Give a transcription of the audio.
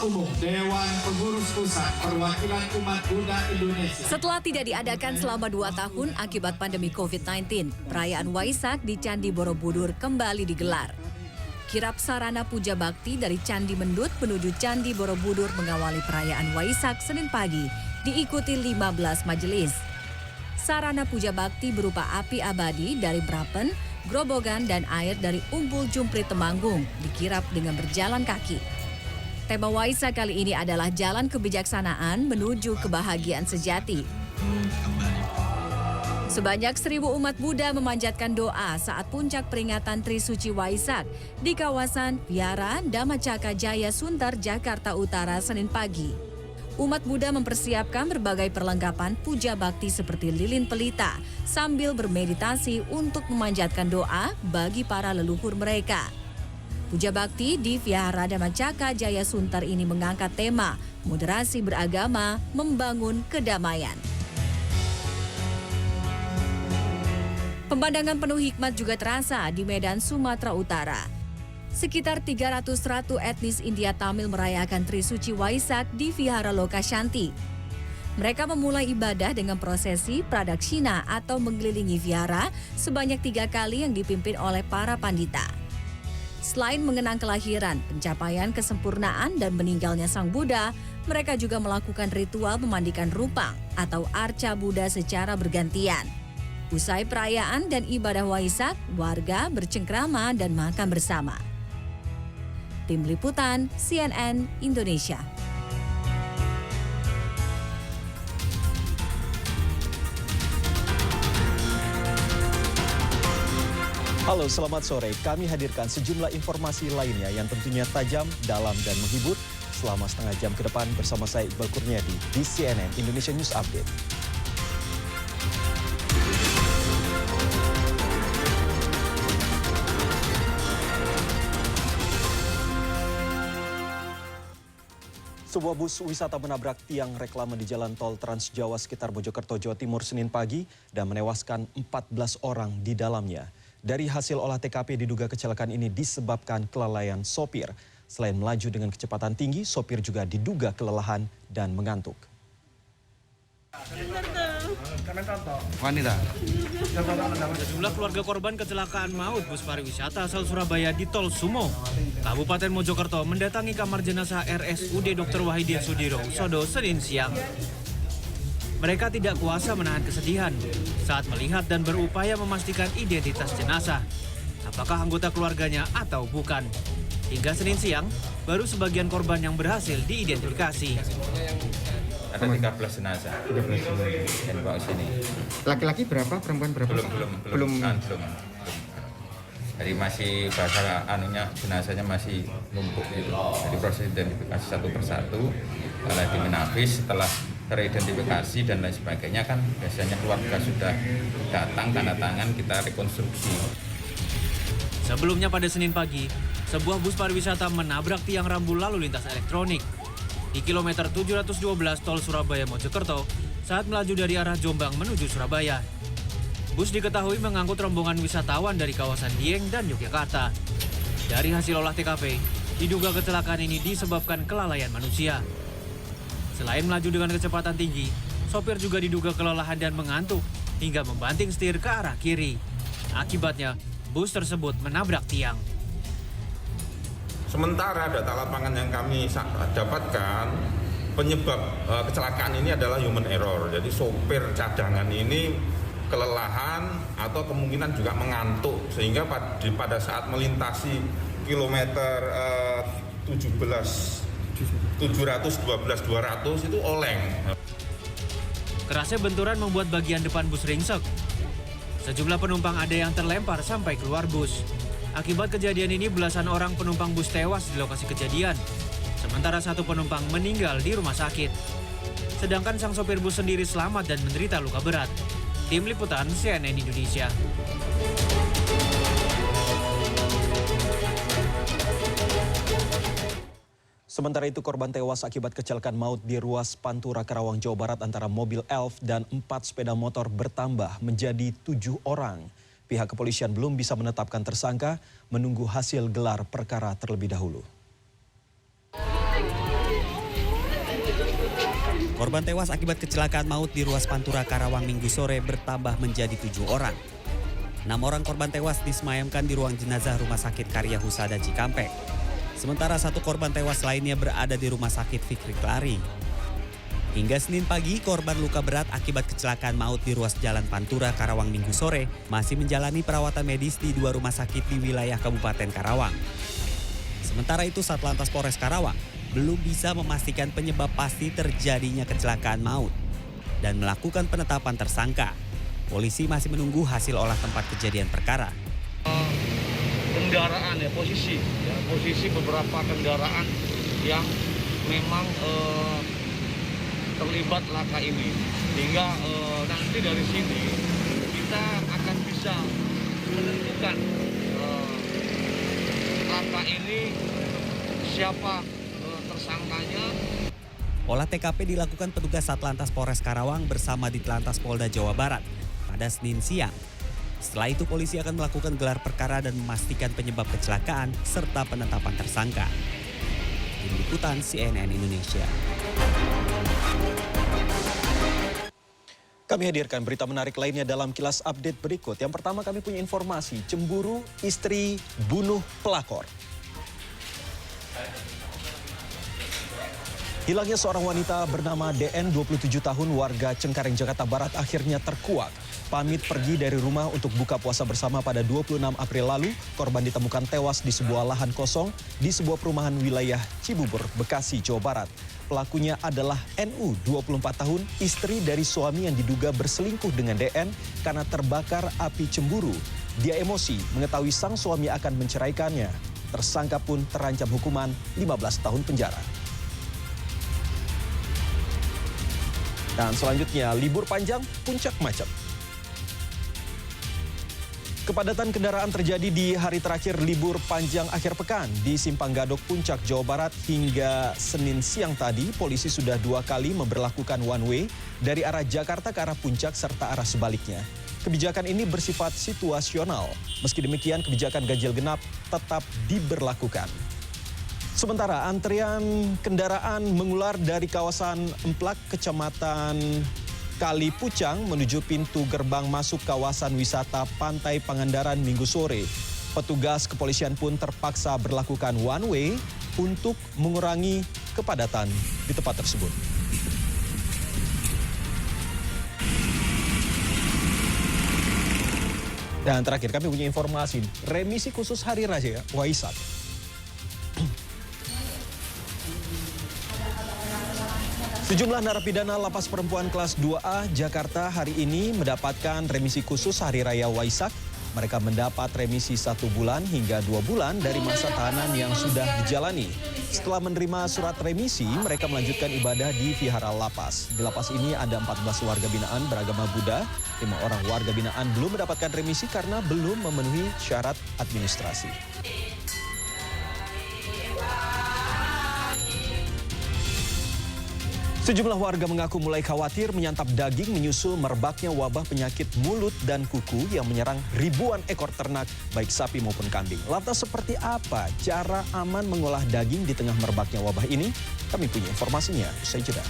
Umum Dewan Pengurus Pusat Perwakilan Umat Buddha Indonesia. Setelah tidak diadakan selama 2 tahun akibat pandemi COVID-19, perayaan Waisak di Candi Borobudur kembali digelar. Kirap sarana puja bakti dari Candi Mendut menuju Candi Borobudur mengawali perayaan Waisak Senin pagi, diikuti 15 majelis. Sarana puja bakti berupa api abadi dari Brapen, Grobogan, dan air dari Umbul Jumprit Temanggung dikirap dengan berjalan kaki. Tema Waisak kali ini adalah Jalan Kebijaksanaan menuju Kebahagiaan Sejati. Sebanyak 1.000 umat Buddha memanjatkan doa saat puncak peringatan Trisuci Waisak di kawasan Vihara Dhammacakka Jaya Sunter, Jakarta Utara, Senin pagi. Umat Buddha mempersiapkan berbagai perlengkapan puja bakti seperti lilin pelita sambil bermeditasi untuk memanjatkan doa bagi para leluhur mereka. Puja bakti di Vihara Dhammacakka Jaya Sunter ini mengangkat tema moderasi beragama, membangun kedamaian. Pemandangan penuh hikmat juga terasa di Medan, Sumatera Utara. Sekitar 300 ratu etnis India Tamil merayakan Trisuci Waisak di Vihara Lokashanti. Mereka memulai ibadah dengan prosesi pradakshina atau mengelilingi vihara sebanyak 3 kali yang dipimpin oleh para pandita. Selain mengenang kelahiran, pencapaian kesempurnaan dan meninggalnya Sang Buddha, mereka juga melakukan ritual memandikan rupang atau arca Buddha secara bergantian. Usai perayaan dan ibadah Waisak, warga bercengkrama dan makan bersama. Tim Liputan CNN Indonesia. Halo, selamat sore. Kami hadirkan sejumlah informasi lainnya yang tentunya tajam, dalam, dan menghibur selama setengah jam ke depan bersama saya Iqbal Kurniadi di CNN Indonesia News Update. Sebuah bus wisata menabrak tiang reklame di Jalan Tol Trans Jawa sekitar Mojokerto, Jawa Timur, Senin pagi dan menewaskan 14 orang di dalamnya. Dari hasil olah TKP diduga kecelakaan ini disebabkan kelalaian sopir. Selain melaju dengan kecepatan tinggi, sopir juga diduga kelelahan dan mengantuk. Wanita. Sejumlah keluarga korban kecelakaan maut bus pariwisata asal Surabaya di Tol Sumo, Kabupaten Mojokerto mendatangi kamar jenazah RSUD Dr. Wahidin Sudirohusodo Senin siang. Mereka tidak kuasa menahan kesedihan saat melihat dan berupaya memastikan identitas jenazah, apakah anggota keluarganya atau bukan. Hingga Senin siang, baru sebagian korban yang berhasil diidentifikasi. Ada 13 jenazah yang bawa sini. Laki-laki berapa, perempuan berapa? Belum. Jadi masih bahasa jenazahnya masih numpuk gitu. Jadi proses identifikasi satu persatu. Kalau di Menafis setelah teridentifikasi dan lain sebagainya kan biasanya keluarga sudah datang tanda tangan, kita rekonstruksi. Sebelumnya pada Senin pagi, sebuah bus pariwisata menabrak tiang rambu lalu lintas elektronik di kilometer 712 Tol Surabaya Mojokerto saat melaju dari arah Jombang menuju Surabaya. Bus diketahui mengangkut rombongan wisatawan dari kawasan Dieng dan Yogyakarta. Dari hasil olah TKP, diduga kecelakaan ini disebabkan kelalaian manusia. Selain melaju dengan kecepatan tinggi, sopir juga diduga kelelahan dan mengantuk hingga membanting setir ke arah kiri. Akibatnya, bus tersebut menabrak tiang. Sementara data lapangan yang kami dapatkan, penyebab kecelakaan ini adalah human error. Jadi sopir cadangan ini kelelahan atau kemungkinan juga mengantuk, sehingga pada saat melintasi kilometer 712-200 itu oleng. Kerasnya benturan membuat bagian depan bus ringsek. Sejumlah penumpang ada yang terlempar sampai keluar bus. Akibat kejadian ini belasan orang penumpang bus tewas di lokasi kejadian. Sementara satu penumpang meninggal di rumah sakit. Sedangkan sang sopir bus sendiri selamat dan menderita luka berat. Tim Liputan CNN Indonesia. Sementara itu korban tewas akibat kecelakaan maut di ruas Pantura Karawang, Jawa Barat antara mobil Elf dan 4 sepeda motor bertambah menjadi 7 orang. Pihak kepolisian belum bisa menetapkan tersangka, menunggu hasil gelar perkara terlebih dahulu. Korban tewas akibat kecelakaan maut di ruas Pantura Karawang Minggu sore bertambah menjadi 7 orang. 6 orang korban tewas disemayamkan di ruang jenazah Rumah Sakit Karya Husada Cikampek. Sementara 1 korban tewas lainnya berada di Rumah Sakit Fikri Klari. Hingga Senin pagi, korban luka berat akibat kecelakaan maut di ruas Jalan Pantura Karawang Minggu sore masih menjalani perawatan medis di 2 rumah sakit di wilayah Kabupaten Karawang. Sementara itu, Satlantas Polres Karawang belum bisa memastikan penyebab pasti terjadinya kecelakaan maut dan melakukan penetapan tersangka. Polisi masih menunggu hasil olah tempat kejadian perkara. Kendaraan ya, posisi beberapa kendaraan yang memang terlibat laka ini, sehingga nanti dari sini kita akan bisa menentukan laka ini siapa tersangkanya. Olah TKP dilakukan petugas Satlantas Polres Karawang bersama Ditlantas Polda Jawa Barat pada Senin siang. Setelah itu polisi akan melakukan gelar perkara dan memastikan penyebab kecelakaan serta penetapan tersangka. Tim Liputan CNN Indonesia. Kami hadirkan berita menarik lainnya dalam kilas update berikut. Yang pertama, kami punya informasi cemburu istri bunuh pelakor. Hilangnya seorang wanita bernama DN 27 tahun warga Cengkareng, Jakarta Barat akhirnya terkuak. Pamit pergi dari rumah untuk buka puasa bersama pada 26 April lalu, korban ditemukan tewas di sebuah lahan kosong di sebuah perumahan wilayah Cibubur, Bekasi, Jawa Barat. Pelakunya adalah NU, 24 tahun, istri dari suami yang diduga berselingkuh dengan DN karena terbakar api cemburu. Dia emosi mengetahui sang suami akan menceraikannya. Tersangka pun terancam hukuman 15 tahun penjara. Dan selanjutnya, libur panjang, puncak macet. Kepadatan kendaraan terjadi di hari terakhir libur panjang akhir pekan di Simpang Gadok, Puncak, Jawa Barat. Hingga Senin siang tadi, polisi sudah 2 kali memberlakukan one way dari arah Jakarta ke arah Puncak serta arah sebaliknya. Kebijakan ini bersifat situasional. Meski demikian, kebijakan ganjil genap tetap diberlakukan. Sementara antrian kendaraan mengular dari kawasan Emplak, Kecamatan Kali Pucang menuju pintu gerbang masuk kawasan wisata Pantai Pangandaran Minggu sore. Petugas kepolisian pun terpaksa berlakukan one way untuk mengurangi kepadatan di tempat tersebut. Dan terakhir kami punya informasi remisi khusus Hari Raya Waisak. Sejumlah narapidana lapas perempuan kelas 2A Jakarta hari ini mendapatkan remisi khusus Hari Raya Waisak. Mereka mendapat remisi 1 bulan hingga 2 bulan dari masa tahanan yang sudah dijalani. Setelah menerima surat remisi, mereka melanjutkan ibadah di Vihara Lapas. Di lapas ini ada 14 warga binaan beragama Buddha. 5 orang warga binaan belum mendapatkan remisi karena belum memenuhi syarat administrasi. Sejumlah warga mengaku mulai khawatir menyantap daging menyusul merebaknya wabah penyakit mulut dan kuku yang menyerang ribuan ekor ternak, baik sapi maupun kambing. Lantas seperti apa cara aman mengolah daging di tengah merebaknya wabah ini? Kami punya informasinya, usai jeda.